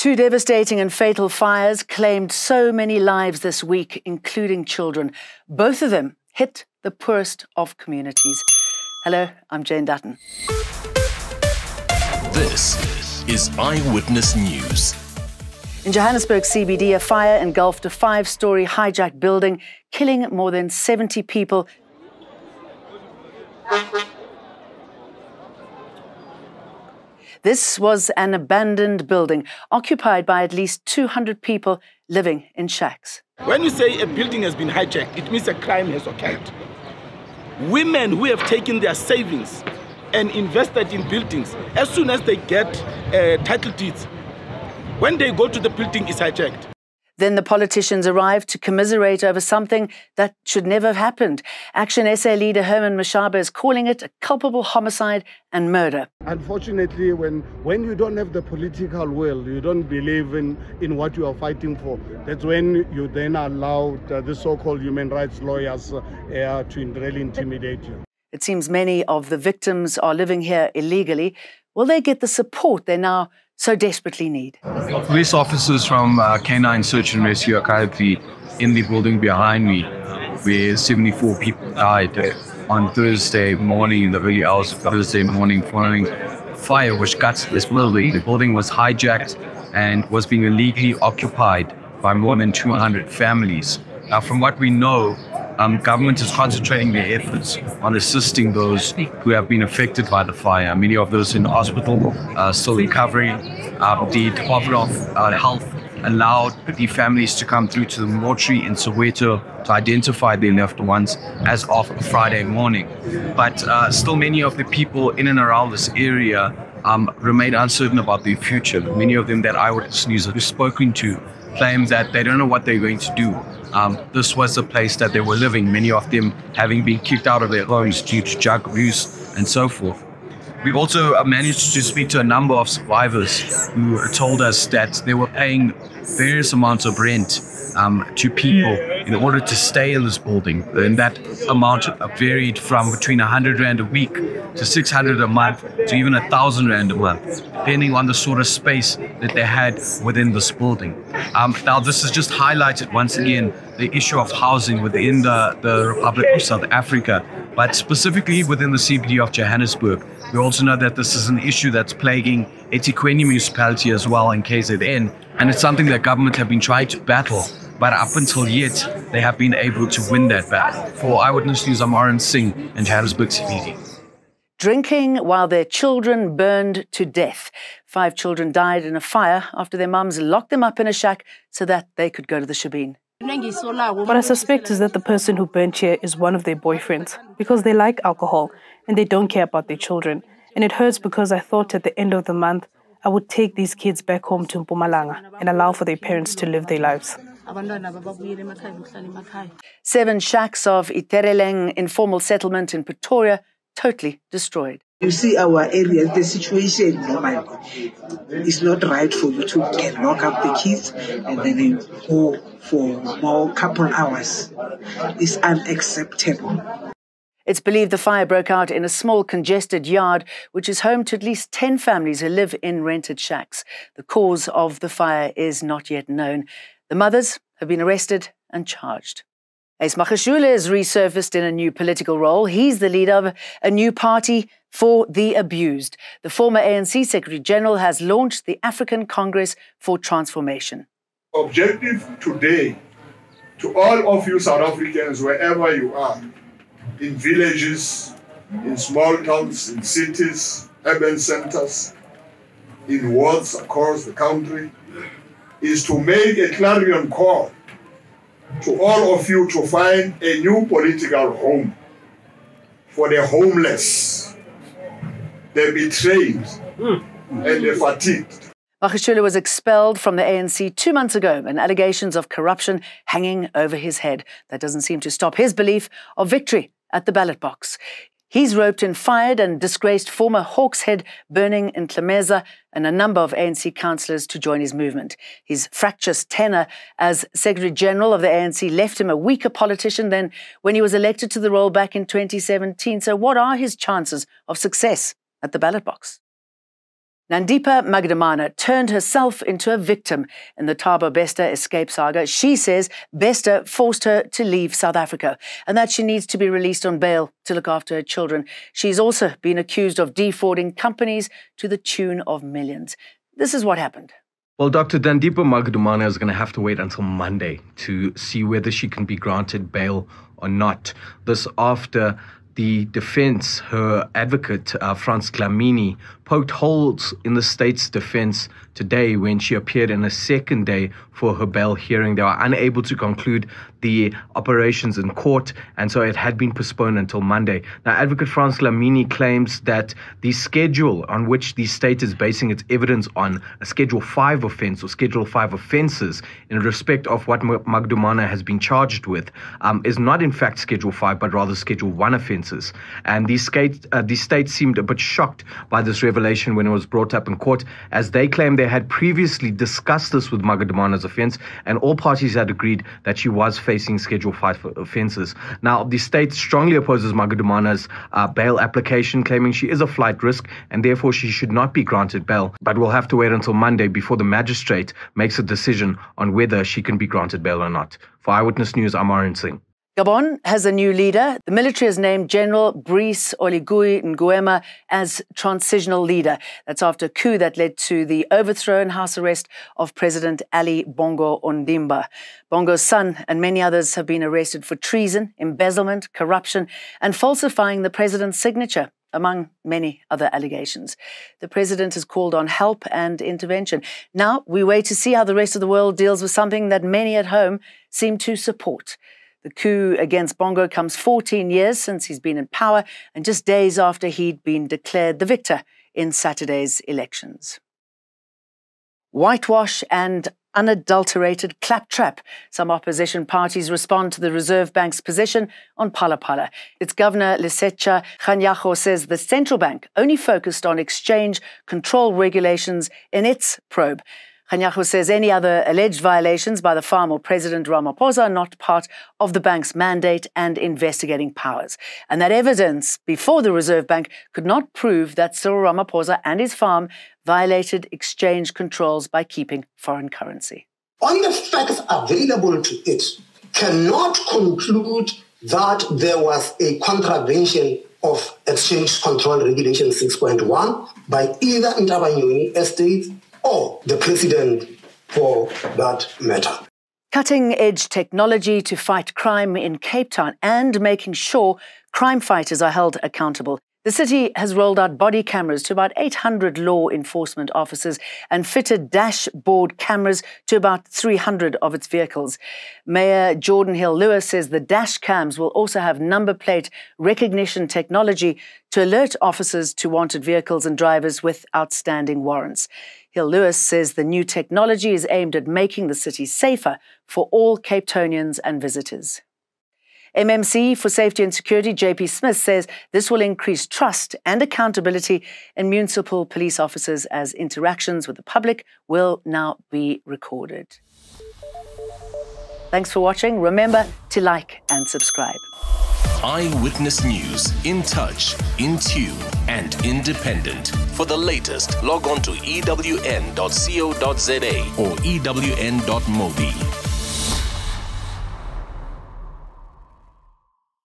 Two devastating and fatal fires claimed so many lives this week, including children. Both of them hit the poorest of communities. Hello, I'm Jane Dutton. This is Eyewitness News. In Johannesburg CBD, a fire engulfed a 5-story hijacked building, killing more than 70 people. This was an abandoned building occupied by at least 200 people living in shacks. When you say a building has been hijacked, it means a crime has occurred. Women who have taken their savings and invested in buildings, as soon as they get title deeds, when they go to the building, it's hijacked. Then the politicians arrived to commiserate over something that should never have happened. Action SA leader Herman Mashaba is calling it a culpable homicide and murder. Unfortunately, when you don't have the political will, you don't believe in what you are fighting for, that's when you then allow the so-called human rights lawyers to really intimidate you. It seems many of the victims are living here illegally. Will they get the support they now so desperately need? Police officers from Canine Search and Rescue are currently in the building behind me, where 74 people died on Thursday morning, in the early hours of Thursday morning, following fire which gutted this building. The building was hijacked and was being illegally occupied by more than 200 families. Now, from what we know, government is concentrating their efforts on assisting those who have been affected by the fire. Many of those in hospital still recovering. The Department of Health allowed the families to come through to the mortuary in Soweto to identify their loved ones as of Friday morning. But still many of the people in and around this area remain uncertain about their future. Many of them that Eyewitness News have spoken to claim that they don't know what they're going to do. This was the place that they were living, many of them having been kicked out of their homes due to drug abuse and so forth. We've also managed to speak to a number of survivors who told us that they were paying various amounts of rent to people in order to stay in this building. And that amount varied from between 100 Rand a week to 600 a month to even 1,000 Rand a month, depending on the sort of space that they had within this building. Now, this has just highlighted once again the issue of housing within the Republic of South Africa, but specifically within the CBD of Johannesburg. We also know that this is an issue that's plaguing eThekwini municipality as well in KZN, and it's something that government have been trying to battle, but up until yet, they have been able to win that battle. For Eyewitness News, I'm Oren Singh in Johannesburg CBD. Drinking while their children burned to death. 5 children died in a fire after their mums locked them up in a shack so that they could go to the shebeen. What I suspect is that the person who burnt here is one of their boyfriends, because they like alcohol and they don't care about their children. And it hurts because I thought at the end of the month I would take these kids back home to Mpumalanga and allow for their parents to live their lives. 7 shacks of Itereleng informal settlement in Pretoria totally destroyed. You see our area, the situation is not right for you to lock up the kids and then go for more couple hours. It's unacceptable. It's believed the fire broke out in a small congested yard, which is home to at least 10 families who live in rented shacks. The cause of the fire is not yet known. The mothers have been arrested and charged. As Magashule has resurfaced in a new political role, he's the leader of a new party for the abused. The former ANC Secretary-General has launched the African Congress for Transformation. Objective today to all of you South Africans, wherever you are, in villages, in small towns, in cities, urban centers, in wards across the country, is to make a clarion call to all of you to find a new political home for the homeless, the betrayed, and the fatigued. Magashule was expelled from the ANC 2 months ago, and allegations of corruption hanging over his head. That doesn't seem to stop his belief of victory at the ballot box. He's roped in fired and disgraced former Hawks head Burning in Tlemeza and a number of ANC councillors to join his movement. His fractious tenure as Secretary-General of the ANC left him a weaker politician than when he was elected to the role back in 2017. So what are his chances of success at the ballot box? Nandipa Magdumana turned herself into a victim in the Thabo Bester escape saga. She says Bester forced her to leave South Africa and that she needs to be released on bail to look after her children. She's also been accused of defrauding companies to the tune of millions. This is what happened. Well, Dr. Nandipa Magdumana is going to have to wait until Monday to see whether she can be granted bail or not. This after the defense, her advocate, Frans Dlamini, poked holes in the state's defense today when she appeared in a second day for her bail hearing. They were unable to conclude the operations in court, and so it had been postponed until Monday. Now, Advocate Frans Dlamini claims that the schedule on which the state is basing its evidence on, a Schedule 5 offense or Schedule 5 offenses in respect of what Magdumana has been charged with, is not in fact Schedule 5, but rather Schedule 1 offenses. And the state seemed a bit shocked by this revelation when it was brought up in court, as they claim they had previously discussed this with Magdumana's offense, and all parties had agreed that she was facing Schedule 5 offenses. Now, the state strongly opposes Magdumana's bail application, claiming she is a flight risk and therefore she should not be granted bail. But we'll have to wait until Monday before the magistrate makes a decision on whether she can be granted bail or not. For Eyewitness News, I'm Arun Singh. Gabon has a new leader. The military has named General Brice Oligui Nguema as transitional leader. That's after a coup that led to the overthrow and house arrest of President Ali Bongo Ondimba. Bongo's son and many others have been arrested for treason, embezzlement, corruption, and falsifying the president's signature, among many other allegations. The president has called on help and intervention. Now we wait to see how the rest of the world deals with something that many at home seem to support. The coup against Bongo comes 14 years since he's been in power and just days after he'd been declared the victor in Saturday's elections. Whitewash and unadulterated claptrap. Some opposition parties respond to the Reserve Bank's position on Phala. Its governor, Lesetja Kganyago, says the central bank only focused on exchange control regulations in its probe. Kganyago says any other alleged violations by the farm or President Ramaphosa are not part of the bank's mandate and investigating powers, and that evidence before the Reserve Bank could not prove that Cyril Ramaphosa and his farm violated exchange controls by keeping foreign currency. On the facts available to it, cannot conclude that there was a contravention of Exchange Control Regulation 6.1 by either Ntabanyoni Estates or the president for that matter. Cutting-edge technology to fight crime in Cape Town and making sure crime fighters are held accountable. The city has rolled out body cameras to about 800 law enforcement officers and fitted dashboard cameras to about 300 of its vehicles. Mayor Jordan Hill-Lewis says the dash cams will also have number plate recognition technology to alert officers to wanted vehicles and drivers with outstanding warrants. Hill-Lewis says the new technology is aimed at making the city safer for all Cape Townians and visitors. MMC for Safety and Security, JP Smith, says this will increase trust and accountability in municipal police officers as interactions with the public will now be recorded. Thanks for watching. Remember to like and subscribe. Eyewitness News, in touch, in tune, and independent. For the latest, log on to ewn.co.za or ewn.mobi.